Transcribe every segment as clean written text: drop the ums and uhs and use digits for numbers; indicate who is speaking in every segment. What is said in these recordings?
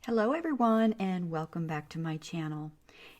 Speaker 1: Hello everyone and welcome back to my channel.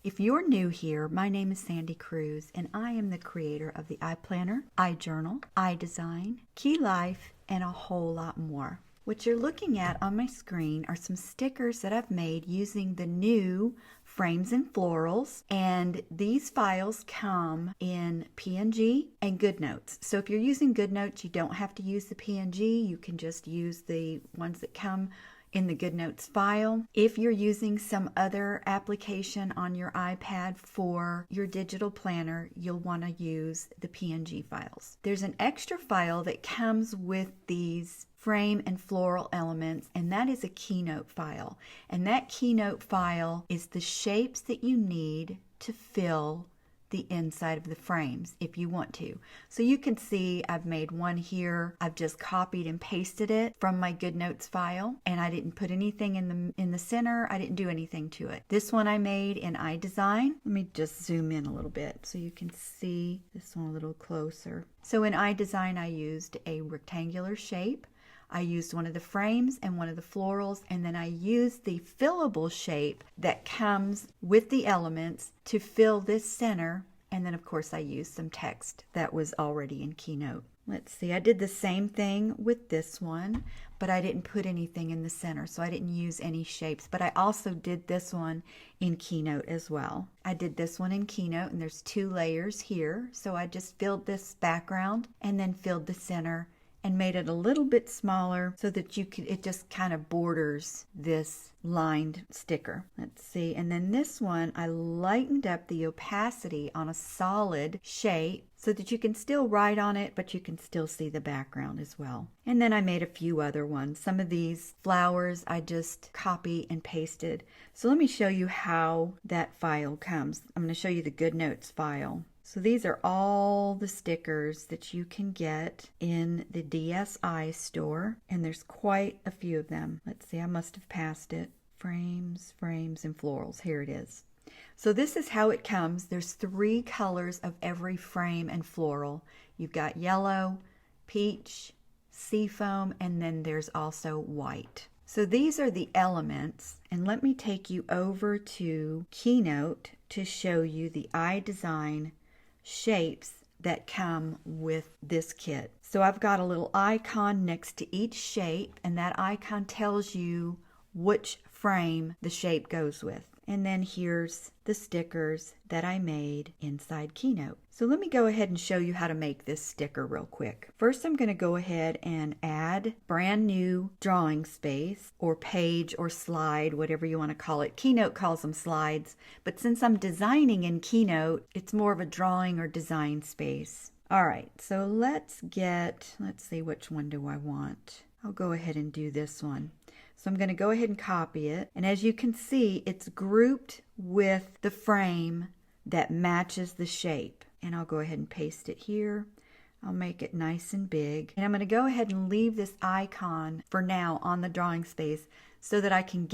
Speaker 1: If you're new here, my name is Sandy Cruz and I am the creator of the iPlanner, iJournal, iDesign, Key Life, and a whole lot more. What you're looking at on my screen are some stickers that I've made using the new Frames and Florals, and these files come in PNG and GoodNotes. So if you're using GoodNotes, you don't have to use the PNG, you can just use the ones that come in the GoodNotes file. If you're using some other application on your iPad for your digital planner, you'll want to use the PNG files. There's an extra file that comes with these frame and floral elements, and that is a Keynote file. And that Keynote file is the shapes that you need to fill the inside of the frames if you want to. So you can see I've made one here. I've just copied and pasted it from my GoodNotes file, and I didn't put anything in the center. I didn't do anything to it. This one I made in iDesign. Let me just zoom in a little bit so you can see this one a little closer. So in iDesign I used a rectangular shape. I used one of the frames and one of the florals, and then I used the fillable shape that comes with the elements to fill this center, and then of course I used some text that was already in Keynote. Let's see, I did the same thing with this one, but I didn't put anything in the center, so I didn't use any shapes, but I also did this one in Keynote as well. I did this one in Keynote, and there's 2 layers here, so I just filled this background and then filled the center and made it a little bit smaller so that it just kind of borders this lined sticker. Let's see, and then this one I lightened up the opacity on a solid shape so that you can still write on it, but you can still see the background as well. And then I made a few other ones. Some of these flowers I just copy and pasted. So let me show you how that file comes. I'm going to show you the GoodNotes file. So these are all the stickers that you can get in the DSI store, and there's quite a few of them. Let's see, I must have passed it. Frames, and Florals. Here it is. So this is how it comes. There's 3 colors of every frame and floral. You've got yellow, peach, seafoam, and then there's also white. So these are the elements, and let me take you over to Keynote to show you the iDesign shapes that come with this kit. So I've got a little icon next to each shape, and that icon tells you which frame the shape goes with. And then here's the stickers that I made inside Keynote. So let me go ahead and show you how to make this sticker real quick. First, I'm going to go ahead and add brand new drawing space or page or slide, whatever you want to call it. Keynote calls them slides, but since I'm designing in Keynote, it's more of a drawing or design space. All right, so let's see, which one do I want? I'll go ahead and do this one. So I'm going to go ahead and copy it. And as you can see, it's grouped with the frame that matches the shape. And I'll go ahead and paste it here. I'll make it nice and big. And I'm going to go ahead and leave this icon for now on the drawing space so that I can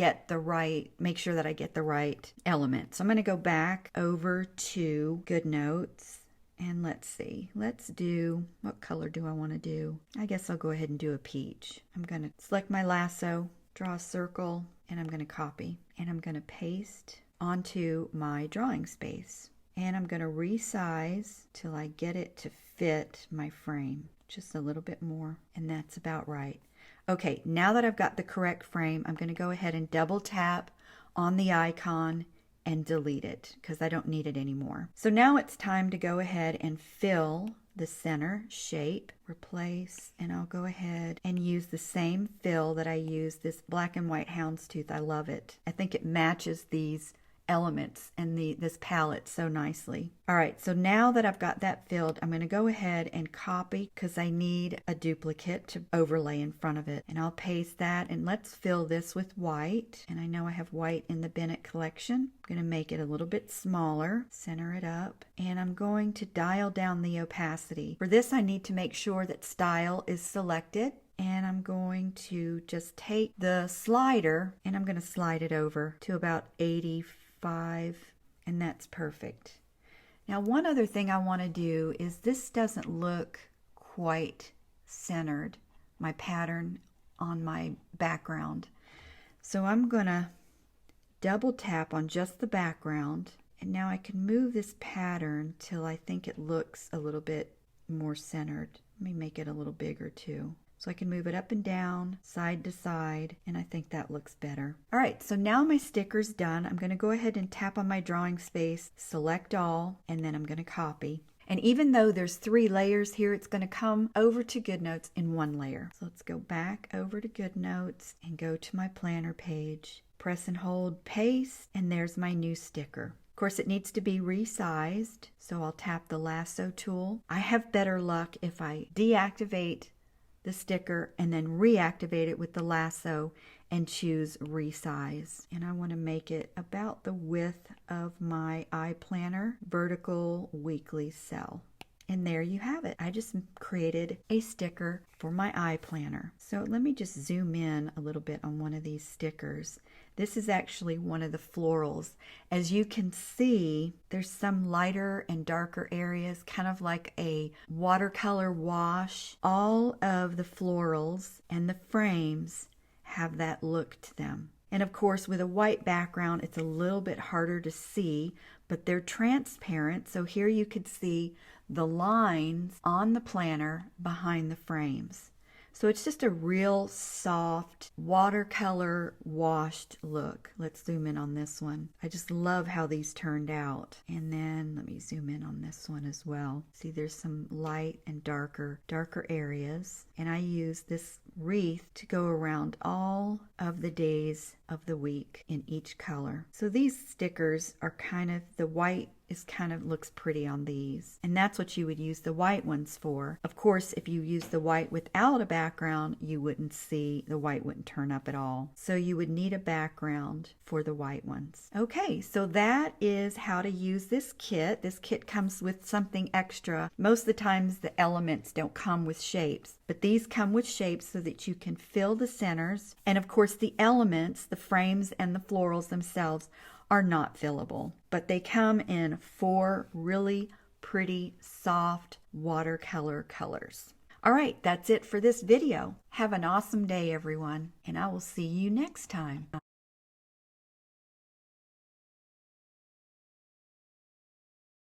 Speaker 1: make sure that I get the right element. So I'm going to go back over to GoodNotes. And let's see, what color do I want to do? I guess I'll go ahead and do a peach. I'm going to select my lasso, draw a circle, and I'm going to copy. And I'm going to paste onto my drawing space. And I'm going to resize till I get it to fit my frame. Just a little bit more, and that's about right. Okay, now that I've got the correct frame, I'm going to go ahead and double tap on the icon and delete it because I don't need it anymore. So now it's time to go ahead and fill the center shape, replace, and I'll go ahead and use the same fill that I used, this black and white houndstooth. I love it. I think it matches these elements and this palette so nicely. All right, so now that I've got that filled, I'm going to go ahead and copy because I need a duplicate to overlay in front of it. And I'll paste that, and let's fill this with white. And I know I have white in the Bennett collection. I'm going to make it a little bit smaller, center it up, and I'm going to dial down the opacity. For this, I need to make sure that style is selected. And I'm going to just take the slider and I'm going to slide it over to about 85, and that's perfect. Now, one other thing I want to do is this doesn't look quite centered, my pattern on my background. So I'm gonna double tap on just the background. And now I can move this pattern till I think it looks a little bit more centered. Let me make it a little bigger too. So I can move it up and down, side to side, and I think that looks better. All right, so now my sticker's done. I'm going to go ahead and tap on my drawing space, select all, and then I'm going to copy. And even though there's 3 layers here, it's going to come over to GoodNotes in 1 layer. So let's go back over to GoodNotes and go to my planner page. Press and hold paste, and there's my new sticker. Of course, it needs to be resized, so I'll tap the lasso tool. I have better luck if I deactivate the sticker and then reactivate it with the lasso and choose resize. And I want to make it about the width of my iPlanner vertical weekly cell. And there you have it. I just created a sticker for my iPlanner. So let me just zoom in a little bit on one of these stickers. This is actually one of the florals. As you can see, there's some lighter and darker areas, kind of like a watercolor wash. All of the florals and the frames have that look to them. And of course, with a white background, it's a little bit harder to see, but they're transparent. So here you could see the lines on the planner behind the frames. So it's just a real soft watercolor washed look. Let's zoom in on this one. I just love how these turned out. And then let me zoom in on this one as well. See, there's some light and darker areas. And I use this wreath to go around all of the days of the week in each color. So these stickers are kind of, the white is kind of looks pretty on these, and that's what you would use the white ones for. Of course, if you use the white without a background, you wouldn't see, the white wouldn't turn up at all. So you would need a background for the white ones. Okay, so that is how to use this kit. This kit comes with something extra. Most of the times the elements don't come with shapes, but these come with shapes so that you can fill the centers. And of course the elements, the frames and the florals themselves, are not fillable, but they come in 4 really pretty soft watercolor colors. All right, that's it for this video. Have an awesome day, everyone, and I will see you next time.